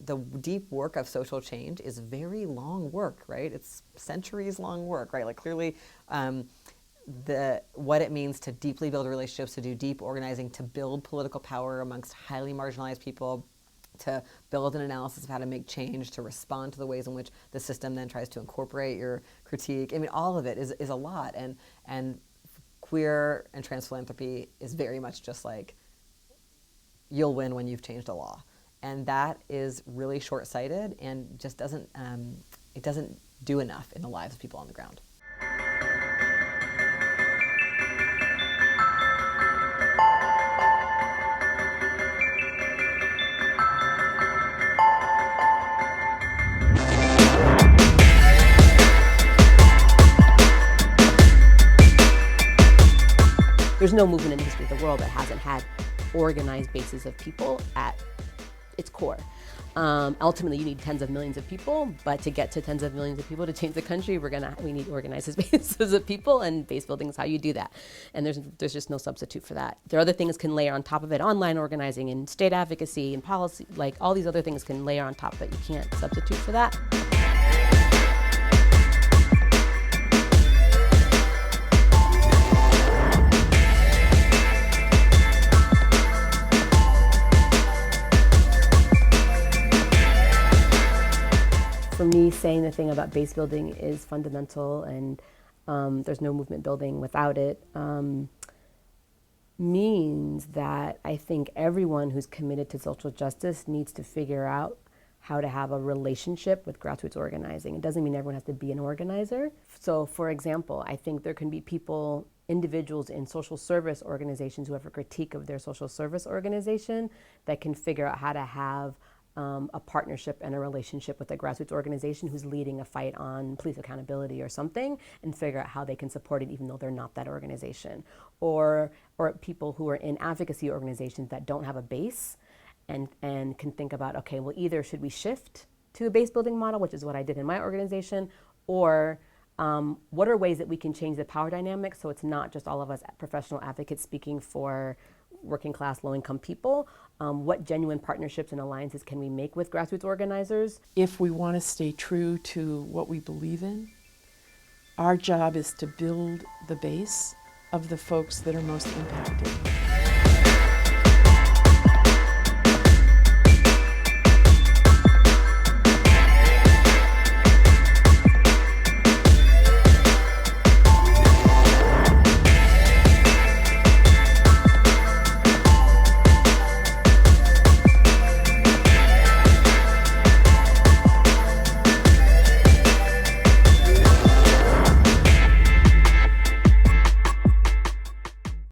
the deep work of social change is very long work, right? It's centuries long work, right? Like clearly what it means to deeply build relationships, to do deep organizing, to build political power amongst highly marginalized people, to build an analysis of how to make change, to respond to the ways in which the system then tries to incorporate your critique. I mean, all of it is a lot. And queer and trans philanthropy is very much just like, you'll win when you've changed a law. And that is really short-sighted and just doesn't do enough in the lives of people on the ground. There's no movement in the history of the world that hasn't had organized bases of people at its core. Ultimately, you need tens of millions of people, but to get to tens of millions of people to change the country, we need organized bases of people, and base building is how you do that. And there's just no substitute for that. There are other things can layer on top of it, online organizing and state advocacy and policy, like all these other things can layer on top, but you can't substitute for that. For me, saying the thing about base building is fundamental, and there's no movement building without it, means that I think everyone who's committed to social justice needs to figure out how to have a relationship with grassroots organizing. It doesn't mean everyone has to be an organizer. So, for example, I think there can be individuals in social service organizations who have a critique of their social service organization that can figure out how to have a partnership and a relationship with a grassroots organization who's leading a fight on police accountability or something, and figure out how they can support it even though they're not that organization. Or people who are in advocacy organizations that don't have a base and can think about, okay, well, either should we shift to a base building model, which is what I did in my organization, or what are ways that we can change the power dynamics so it's not just all of us professional advocates speaking for working class, low-income people. What genuine partnerships and alliances can we make with grassroots organizers? If we want to stay true to what we believe in, our job is to build the base of the folks that are most impacted.